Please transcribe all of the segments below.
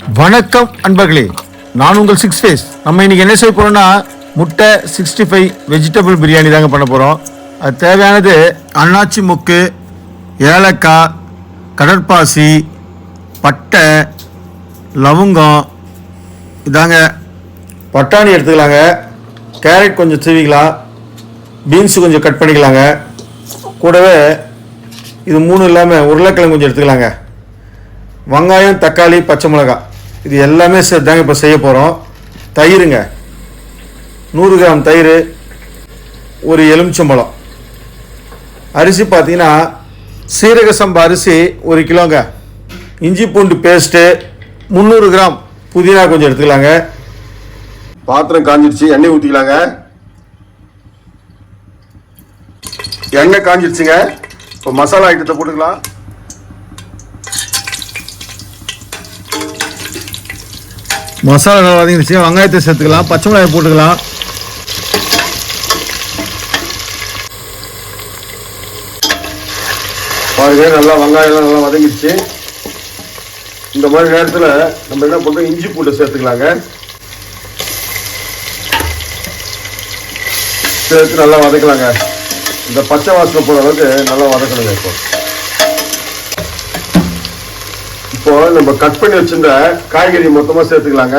வணக்கம் அன்பர்களே, நான் உங்கள் 6 ஃபேஸ். நம்ம இன்னைக்கு என்ன செய்ய போறோம்னா முட்டை 65 வெஜிடபிள் பிரியாணி தாங்க பண்ண போறோம். அது தேவையானது அன்னாச்சி முக்கு, ஏலக்காய், கடற்பாசி, பட்டை, லவங்கம். இதாங்க பட்டாணி எடுத்துக்கலாங்க, கேரட் கொஞ்சம் சீவிக்கலாம், பீன்ஸ் கொஞ்சம் கட் பண்ணிக்கலாங்க. கூடவே இது 3 இல்லாமல் உருளைக்கிழங்கு கொஞ்சம் எடுத்துக்கலாங்க. வெங்காயம், தக்காளி, பச்சை மிளகாய், இது எல்லாமே சேர்த்தாங்க இப்போ செய்ய போகிறோம். தயிருங்க, 100 கிராம் தயிர், ஒரு எலுமிச்சம்பழம். அரிசி பார்த்தீங்கன்னா சீரக சம்பா அரிசி 1 கிலோங்க. இஞ்சி பூண்டு பேஸ்ட்டு 300 கிராம், புதினா கொஞ்சம் எடுத்துக்கலாங்க. பாத்திரம் காஞ்சிடுச்சு, எண்ணெய் ஊற்றிக்கலாங்க. எண்ணெய் காஞ்சிடுச்சுங்க. இப்போ மசாலா ஐட்டத்தை போட்டுக்கலாம். மசாலா நல்லா வதங்கிடுச்சு, வெங்காயத்தை சேர்த்துக்கலாம், பச்சை மிளகாய் போட்டுக்கலாம். பாருங்க, நல்லா வெங்காயம் நல்லா வதங்கிடுச்சு. இந்த மாதிரி நேரத்தில் நம்ம என்ன பண்ணுறோம், இஞ்சி பூண்டை சேர்த்துக்கலாங்க. சேர்த்து நல்லா வதக்கலாங்க. இந்த பச்சை வாசனை போகிற அளவுக்கு நல்லா வதக்கணுங்க. இப்போ நம்ம கட் பண்ணி வச்சிருந்த காய்கறி மொத்தமாக சேர்த்துக்கலாங்க.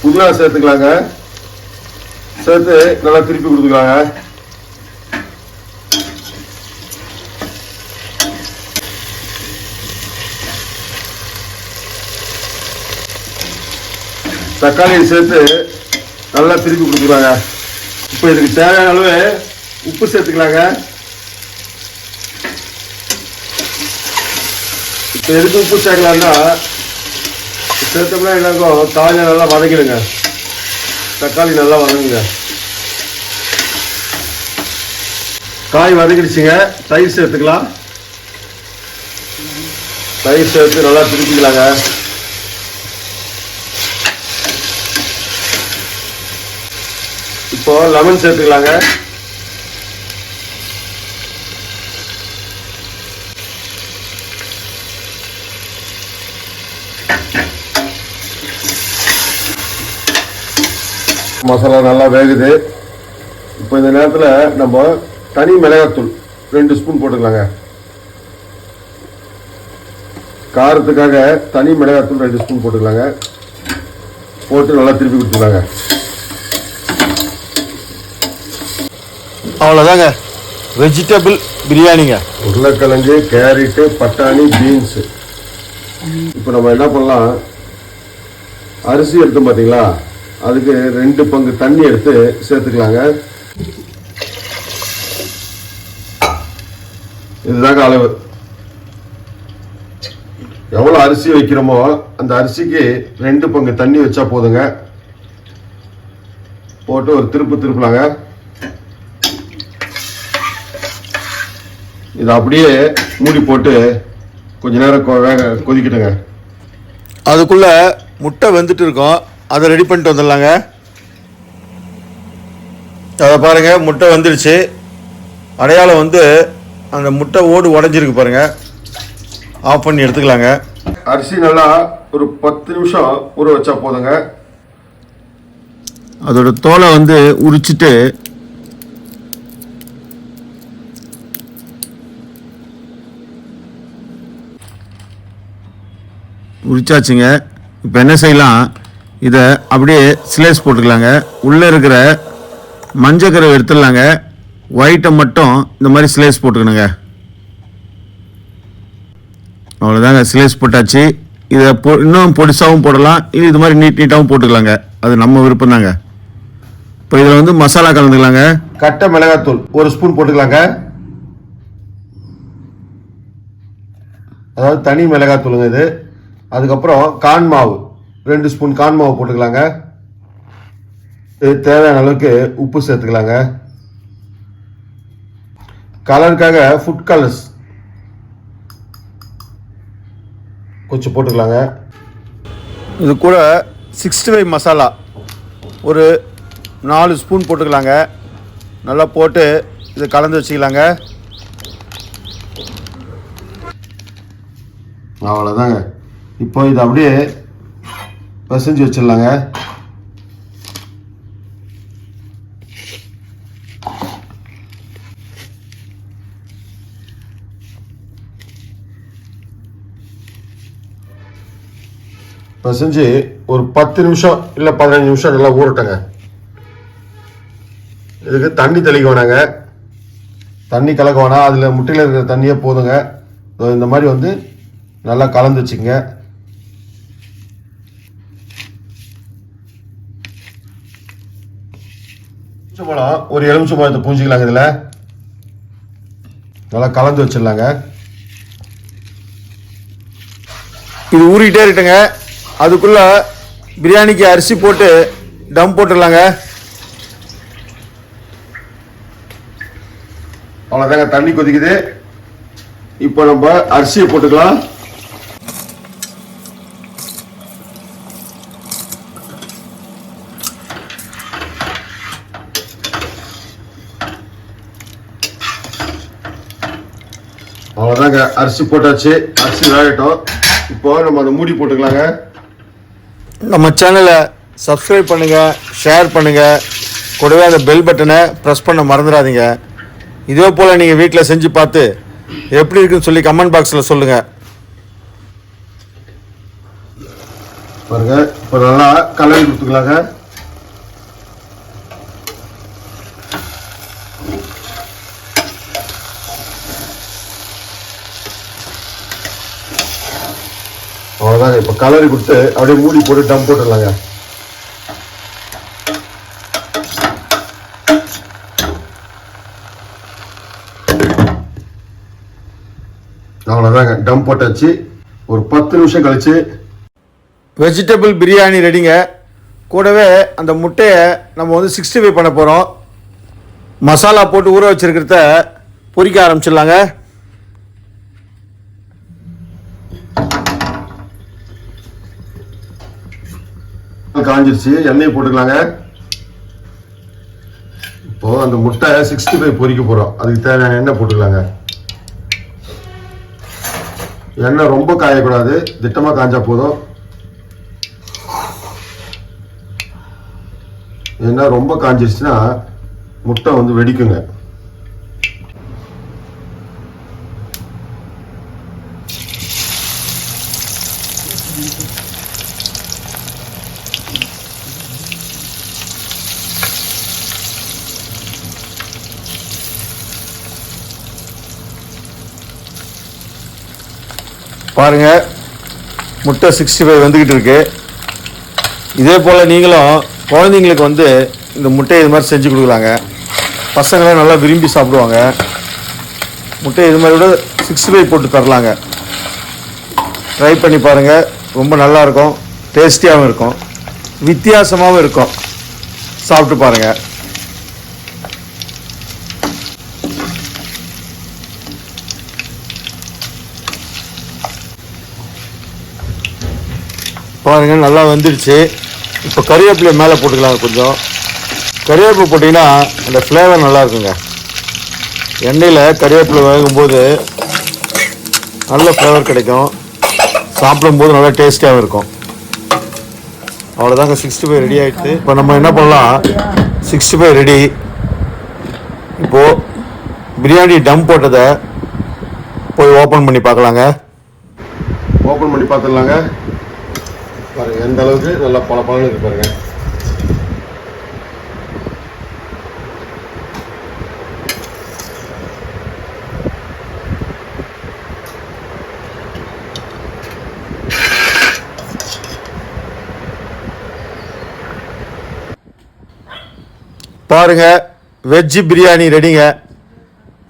புதினா சேர்த்துக்கலாங்க. சேர்த்து நல்லா திருப்பி கொடுத்துக்கலாங்க. தக்காளியை சேர்த்து நல்லா திருப்பி கொடுத்துக்கலாங்க. இப்போ இதுக்கு தேவையான அளவு உப்பு சேர்த்துக்கலாங்க. இப்போ எதுக்கு உப்பு சேர்க்கலாம்னா, சேர்த்தோம்னா எல்லாருக்கும் காயை நல்லா வதக்கிடுங்க. தக்காளி நல்லா வதங்குங்க. காய் வதக்கிடுச்சுங்க. தயிர் சேர்த்துக்கலாம். தயிர் சேர்த்து நல்லா திருப்பிக்கலாங்க. இப்போ லெமன் சேர்த்துக்கலாங்க. மசாலா நல்லா வேகுது. இப்போ இந்த நேரத்தில் நம்ம தனி மிளகாத்தூள் 2 ஸ்பூன் போட்டுக்கலாங்க. காரத்துக்காக தனி மிளகாத்தூள் 2 ஸ்பூன் போட்டுக்கலாங்க. போட்டு நல்லா திருப்பி கொடுத்துக்கலாங்க. அவ்வளோதாங்க, வெஜிடபிள் பிரியாணிங்க. உருளைக்கிழங்கு, கேரட்டு, பட்டாணி, பீன்ஸு. இப்போ நம்ம என்ன பண்ணலாம், அரிசி எடுத்தோம் பார்த்தீங்களா, அதுக்கு 2 பங்கு தண்ணி எடுத்து சேர்த்துக்கலாங்க. இதுதாங்க அளவு. எவ்வளோ அரிசி வைக்கிறோமோ அந்த அரிசிக்கு 2 பங்கு தண்ணி வச்சா போதுங்க. போட்டு ஒரு திருப்பலாங்க. இதை அப்படியே மூடி போட்டு கொஞ்ச நேரம் கொதிக்கிட்டுங்க. அதுக்குள்ள முட்டை வெந்துட்டு இருக்கோம், அதை ரெடி பண்ணிட்டு வந்துடலாங்க. அதை பாருங்க, முட்டை வந்துடுச்சு. அடையாளம் வந்து அந்த முட்டை ஓடு உடஞ்சிருக்கு பாருங்க. ஆஃப் பண்ணி எடுத்துக்கலாங்க. அரிசி நல்லா ஒரு 10 நிமிஷம் ஊற வச்சா போதுங்க. அதோட தோலை வந்து உரிச்சிட்டு உரிச்சாச்சுங்க. இப்போ என்ன செய்யலாம், இதை அப்படியே ஸ்லைஸ் போட்டுக்கலாங்க. உள்ளே இருக்கிற மஞ்சக்கரை எடுத்துடலாங்க. ஒயிட்டை மட்டும் இந்த மாதிரி ஸ்லைஸ் போட்டுக்கணுங்க. அவ்வளோதாங்க, ஸ்லைஸ் போட்டாச்சு. இதை இன்னும் பொடிசாகவும் போடலாம், இது மாதிரி நீட்டாகவும் போட்டுக்கலாங்க. அது நம்ம விருப்பம் தாங்க. இப்போ இதில் வந்து மசாலா கலந்துக்கலாங்க. கட்டை மிளகாத்தூள் 1 ஸ்பூன் போட்டுக்கலாங்க. அதாவது தனி மிளகாத்தூளுங்க இது. அதுக்கப்புறம் கான் மாவு 2 ஸ்பூன் கான் மாவு போட்டுக்கலாங்க. இது தேவையான அளவுக்கு உப்பு சேர்த்துக்கலாங்க. கலருக்காக ஃபுட் கலர்ஸ் கொஞ்சம் போட்டுக்கலாங்க. இது கூட 65 மசாலா ஒரு 4 ஸ்பூன் போட்டுக்கலாங்க. நல்லா போட்டு இதை கலந்து வச்சுக்கலாங்க. அவ்வளோதாங்க. இப்போ இதை அப்படியே பிசைஞ்சு வச்சிடலாங்க. பிசைஞ்சு ஒரு 10 நிமிஷம் இல்லை 15 நிமிஷம் நல்லா ஊறட்டங்க. இதுக்கு தண்ணி தெளிக்க வேணாங்க, தண்ணி கலக்க வேணாம். அதில் முட்டையில் இருக்கிற தண்ணியே போதுங்க. இந்த மாதிரி வந்து நல்லா கலந்து வச்சுக்கங்க. எலுமிச்சம்பழம் ஒரு எலுமிச்சம்பழத்தை பூஞ்சிக்கலாங்க. இதில் நல்லா கலந்து வச்சிடலாங்க. இது ஊறிக்கிட்டே இருக்கட்டுங்க. அதுக்குள்ள பிரியாணிக்கு அரிசி போட்டு டம் போட்டுடலாங்க. அவ்வளோதாங்க, தண்ணி கொதிக்குது. இப்போ நம்ம அரிசியை போட்டுக்கலாம். அவ்வளோதாங்க, அரிசி போட்டாச்சு. அரிசி வேகட்டும். இப்போ நம்ம அந்த மூடி போட்டுக்கலாங்க. நம்ம சேனலை சப்ஸ்கிரைப் பண்ணுங்கள், ஷேர் பண்ணுங்கள், கூடவே அந்த பெல் பட்டனை ப்ரெஸ் பண்ண மறந்துடாதீங்க. இதே போல் நீங்கள் வீட்டில் செஞ்சு பார்த்து எப்படி இருக்குன்னு சொல்லி கமெண்ட் பாக்ஸில் சொல்லுங்கள். பாருங்க, இப்போ நல்லா கலரி கொடுத்துக்கலாங்க. அவ்வளோதாங்க. இப்போ கலரி கொடுத்து அப்படியே மூடி போட்டு டம் போட்டுடலாங்க. அவ்வளோதாங்க, டம் போட்டாச்சு. ஒரு 10 நிமிஷம் கழிச்சு வெஜிடபிள் பிரியாணி ரெடிங்க. கூடவே அந்த முட்டையை நம்ம வந்து 65 பண்ண போகிறோம். மசாலா போட்டு ஊற வச்சிருக்கிறத பொரிக்க ஆரம்பிச்சிடலாங்க. காஞ்சிருச்சு, எண்ணெயை போட்டுக்கலாங்க. இப்போ அந்த முட்டை 65 பொரிக்க போகிறோம். அதுக்கு தேவையான எண்ணெய் போட்டுக்கலாங்க. எண்ணெய் ரொம்ப காயக்கூடாது, திட்டமாக காஞ்சா போதும். எண்ணெய் ரொம்ப காஞ்சிருச்சுன்னா முட்டை வந்து வெடிக்குங்க. பாருங்க, முட்டை 65 வந்துக்கிட்டு இருக்கு. இதே போல் நீங்களும் குழந்தைங்களுக்கு வந்து இந்த முட்டையை இது மாதிரி செஞ்சு கொடுக்கலாங்க. பசங்களாம் நல்லா விரும்பி சாப்பிடுவாங்க. முட்டை இது மாதிரி கூட 65 போட்டு தரலாங்க. ட்ரை பண்ணி பாருங்கள், ரொம்ப நல்லாயிருக்கும், டேஸ்டியாகவும் இருக்கும், வித்தியாசமாகவும் இருக்கும். சாப்பிட்டு பாருங்கள். பாருங்கள், நல்லா வந்துடுச்சு. இப்போ கறிவேப்பிலை மேலே போட்டுக்கலாம். கொஞ்சம் கறிவேப்பிலை போட்டிங்கன்னா அந்த ஃப்ளேவர் நல்லா இருக்குங்க. எண்ணெயில் கறிவேப்பிலை வேகும்போது நல்ல ஃப்ளேவர் கிடைக்கும். சாப்பிடும்போது நல்லா டேஸ்டியாகவும் இருக்கும். அவ்வளோதாங்க, 65 ரெடி ஆகிடுது. இப்போ நம்ம என்ன பண்ணலாம், 65 ரெடி. இப்போது பிரியாணி டம் போட்டதை போய் ஓப்பன் பண்ணி பார்க்கலாங்க. ஓப்பன் பண்ணி பார்த்துடலாங்க. பாருங்க, எந்த அளவுக்கு நல்லா பழப்பழன்னு இருக்கு பாருங்க. பாருங்க, வெஜ் பிரியாணி ரெடிங்க.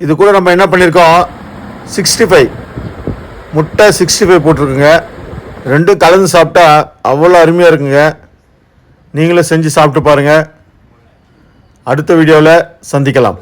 இது கூட நம்ம என்ன பண்ணியிருக்கோம், 65 முட்டை 65 போட்டிருக்குங்க. ரெண்டும் கலந்து சாப்பிட்டா அவ்வளோ அருமையாக இருக்குங்க. நீங்களும் செஞ்சு சாப்பிட்டு பாருங்கள். அடுத்த வீடியோவில் சந்திக்கலாம்.